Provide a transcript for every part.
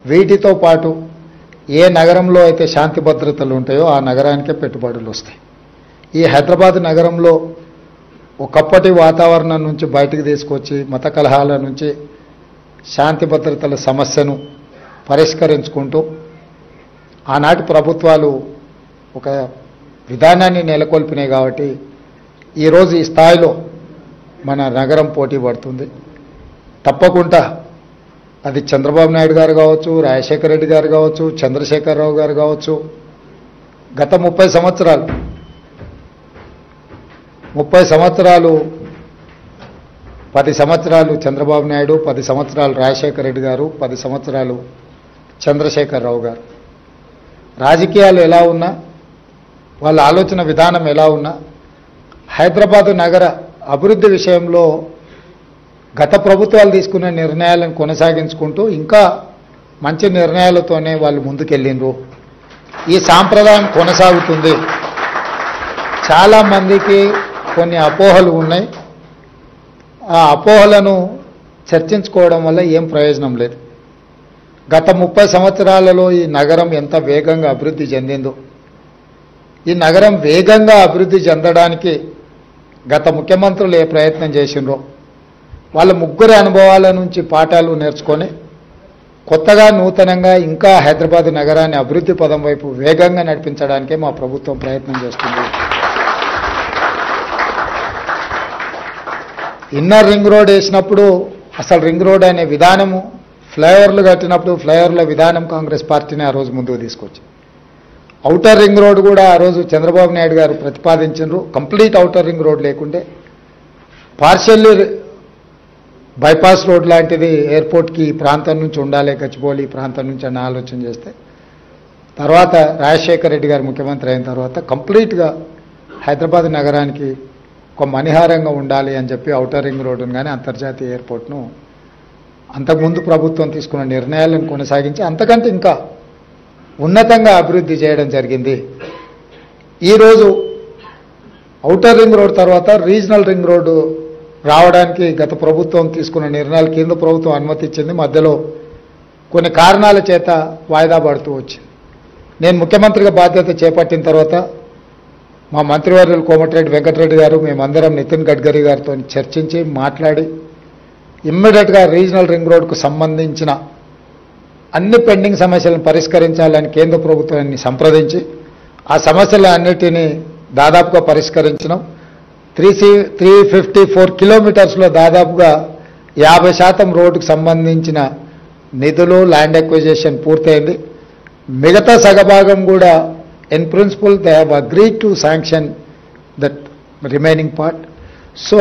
వీటితో పాటు ఏ నగరంలో అయితే శాంతి భద్రతలు ఉంటాయో ఆ నగరానికే పెట్టుబడులు వస్తాయి. ఈ హైదరాబాద్ నగరంలో ఒకప్పటి వాతావరణం నుంచి బయటకు తీసుకొచ్చి మత కలహాల నుంచి శాంతి భద్రతల సమస్యను పరిష్కరించుకుంటూ ఆనాటి ప్రభుత్వాలు ఒక విధానాన్ని నెలకొల్పినాయి. కాబట్టి ఈరోజు ఈ స్థాయిలో మన నగరం పోటీ పడుతుంది. తప్పకుండా అది చంద్రబాబు నాయుడు గారు కావచ్చు, రాజశేఖర రెడ్డి గారు కావచ్చు, చంద్రశేఖరరావు గారు కావచ్చు. గత 30 సంవత్సరాలు 10 సంవత్సరాలు చంద్రబాబు నాయుడు, 10 సంవత్సరాలు రాజశేఖర రెడ్డి గారు, 10 సంవత్సరాలు చంద్రశేఖరరావు గారు. రాజకీయాలు ఎలా ఉన్నా, వాళ్ళ ఆలోచన విధానం ఎలా ఉన్నా, హైదరాబాదు నగర అభివృద్ధి విషయంలో గత ప్రభుత్వాలు తీసుకున్న నిర్ణయాలను కొనసాగించుకుంటూ ఇంకా మంచి నిర్ణయాలతోనే వాళ్ళు ముందుకెళ్ళిండ్రు. ఈ సాంప్రదాయం కొనసాగుతుంది. చాలామందికి కొన్ని అపోహలు ఉన్నాయి. ఆ అపోహలను చర్చించుకోవడం వల్ల ఏం ప్రయోజనం లేదు. గత 30 సంవత్సరాలలో ఈ నగరం ఎంత వేగంగా అభివృద్ధి చెందిందో, ఈ నగరం వేగంగా అభివృద్ధి చెందడానికి గత ముఖ్యమంత్రులు ఏ ప్రయత్నం చేసిండ్రో వాళ్ళ ముగ్గురి అనుభవాల నుంచి పాఠాలు నేర్చుకొని కొత్తగా నూతనంగా ఇంకా హైదరాబాద్ నగరాన్ని అభివృద్ధి పదం వైపు వేగంగా నడిపించడానికే మా ప్రభుత్వం ప్రయత్నం చేస్తుంది. ఇన్నర్ రింగ్ రోడ్ వేసినప్పుడు అసలు రింగ్ రోడ్ అనే విధానము, ఫ్లైఓవర్లు కట్టినప్పుడు ఫ్లైఓవర్ల విధానం కాంగ్రెస్ పార్టీని ఆ రోజు ముందుకు తీసుకొచ్చి, ఔటర్ రింగ్ రోడ్ కూడా ఆ రోజు చంద్రబాబు నాయుడు గారు ప్రతిపాదించారు. కంప్లీట్ ఔటర్ రింగ్ రోడ్ లేకుంటే పార్షియల్లీ బైపాస్ రోడ్ లాంటిది ఎయిర్పోర్ట్కి ఈ ప్రాంతం నుంచి ఉండాలి, గచ్చిబౌలి ఈ ప్రాంతం నుంచి అన్న ఆలోచన చేస్తే తర్వాత రాజశేఖర రెడ్డి గారు ముఖ్యమంత్రి అయిన తర్వాత కంప్లీట్గా హైదరాబాద్ నగరానికి ఒక మణిహారంగా ఉండాలి అని చెప్పి ఔటర్ రింగ్ రోడ్డును కానీ అంతర్జాతీయ ఎయిర్పోర్ట్ను అంతకుముందు ప్రభుత్వం తీసుకున్న నిర్ణయాలను కొనసాగించి అంతకంటే ఇంకా ఉన్నతంగా అభివృద్ధి చేయడం జరిగింది. ఈరోజు ఔటర్ రింగ్ రోడ్ తర్వాత రీజనల్ రింగ్ రోడ్డు రావడానికి గత ప్రభుత్వం తీసుకున్న నిర్ణయాలు కేంద్ర ప్రభుత్వం అనుమతి ఇచ్చింది. మధ్యలో కొన్ని కారణాల చేత వాయిదా పడుతూ వచ్చింది. నేను ముఖ్యమంత్రిగా బాధ్యత చేపట్టిన తర్వాత మా మంత్రివర్యులు కోమటిరెడ్డి వెంకటరెడ్డి గారు మేమందరం నితిన్ గడ్కరీ గారితో చర్చించి మాట్లాడి ఇమ్మీడియట్గా రీజనల్ రింగ్ రోడ్కు సంబంధించిన అన్ని పెండింగ్ సమస్యలను పరిష్కరించాలని కేంద్ర ప్రభుత్వాన్ని సంప్రదించి ఆ సమస్యలన్నిటినీ దాదాపుగా పరిష్కరించినాం. 354 కిలోమీటర్స్లో దాదాపుగా 50% రోడ్డుకు సంబంధించిన నిధులు, ల్యాండ్ ఎక్విజిషన్ పూర్తయింది. మిగతా సగభాగం కూడా in principle they have agreed to sanction that remaining part. So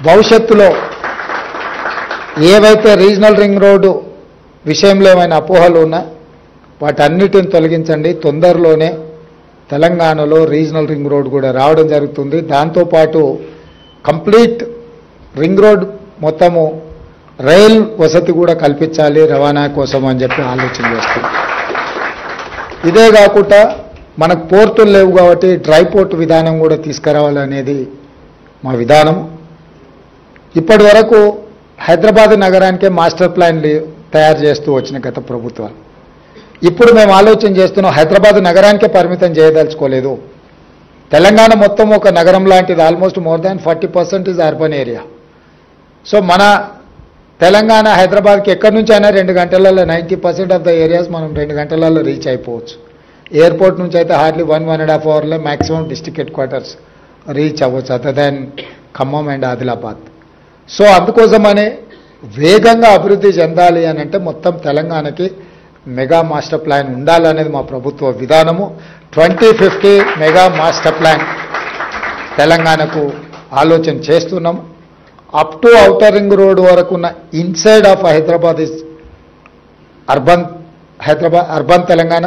భవిష్యత్తులో ఏవైతే రీజనల్ రింగ్ రోడ్డు విషయంలో ఏమైనా అపోహలు ఉన్నా వాటన్నిటిని తొలగించండి. తొందరలోనే తెలంగాణలో రీజనల్ రింగ్ రోడ్ కూడా రావడం జరుగుతుంది. దాంతోపాటు కంప్లీట్ రింగ్ రోడ్ మొత్తము రైల్ వసతి కూడా కల్పించాలి రవాణా కోసం అని చెప్పి ఆలోచన చేస్తుంది. ఇదే కాకుండా మనకు పోర్టులు లేవు కాబట్టి డ్రై పోర్ట్ విధానం కూడా తీసుకురావాలనేది మా విధానం. ఇప్పటి వరకు హైదరాబాద్ నగరానికే మాస్టర్ ప్లాన్ తయారు చేస్తూ వచ్చిన గత ప్రభుత్వాలు. ఇప్పుడు మేము ఆలోచన చేస్తున్నాం, హైదరాబాద్ నగరానికే పరిమితం చేయదలుచుకోలేదు. తెలంగాణ మొత్తం ఒక నగరం లాంటిది. Almost more than 40% is urban area. So మన తెలంగాణ హైదరాబాద్కి ఎక్కడి నుంచి అయినా 2 గంటలలో 90% ఆఫ్ ద ఏరియాస్ మనం 2 గంటలలో రీచ్ అయిపోవచ్చు. ఎయిర్పోర్ట్ నుంచి అయితే హార్డ్లీ 1.5 అవర్లో maximum district head quarters reach అవ్వచ్చు, other than Khammam and Adilabad. So అందుకోసమనే వేగంగా అభివృద్ధి చెందాలి అని అంటే మొత్తం తెలంగాణకి మెగా మాస్టర్ ప్లాన్ ఉండాలనేది మా ప్రభుత్వ విధానము. 2050 మెగా మాస్టర్ ప్లాన్ తెలంగాణకు ఆలోచన చేస్తున్నాము. Up to outer ring road వరకు ఉన్న inside of Hyderabad is urban Telangana.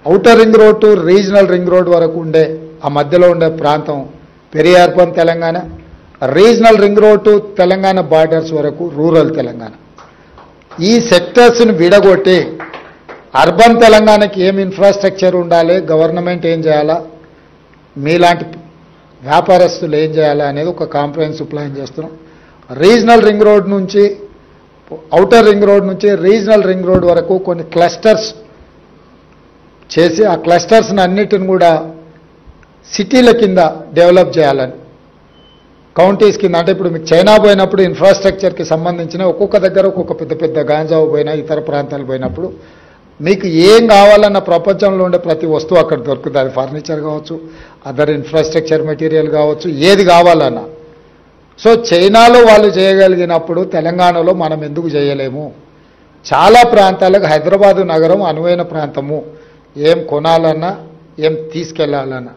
Outer ring road to regional ring road వరకు ఉండే ఆ మధ్యలో ఉండే ప్రాంతం peri urban Telangana. Regional ring road to Telangana borders వరకు రూరల్ తెలంగాణ. ఈ సెక్టర్స్ని విడగొట్టి అర్బన్ తెలంగాణకి ఏం ఇన్ఫ్రాస్ట్రక్చర్ ఉండాలి, గవర్నమెంట్ ఏం చేయాలా, మీలాంటి వ్యాపారస్తులు ఏం చేయాలా అనేది ఒక కాంప్రహెన్సివ్ ప్లాన్ చేస్తున్నాం. రీజనల్ రింగ్ రోడ్ నుంచి ఔటర్ రింగ్ రోడ్ నుంచి రీజనల్ రింగ్ రోడ్ వరకు కొన్ని క్లస్టర్స్ చేసి ఆ క్లస్టర్స్ని అన్నిటిని కూడా సిటీల కింద డెవలప్ చేయాలని, కౌంటీస్ కింద. అంటే ఇప్పుడు మీకు చైనా పోయినప్పుడు ఇన్ఫ్రాస్ట్రక్చర్కి సంబంధించిన ఒక్కొక్క దగ్గర ఒక్కొక్క పెద్ద పెద్ద గాంజావు పోయినా ఇతర ప్రాంతాలు పోయినప్పుడు మీకు ఏం కావాలన్న ప్రపంచంలో ఉండే ప్రతి వస్తువు అక్కడ దొరుకుతుంది. అది ఫర్నిచర్ కావచ్చు, అదర్ ఇన్ఫ్రాస్ట్రక్చర్ మెటీరియల్ కావచ్చు, ఏది కావాలన్నా. సో చైనాలో వాళ్ళు చేయగలిగినప్పుడు తెలంగాణలో మనం ఎందుకు చేయలేము? చాలా ప్రాంతాలకు హైదరాబాదు నగరం అనువైన ప్రాంతము, ఏం కొనాలన్నా ఏం తీసుకెళ్లాలన్నా.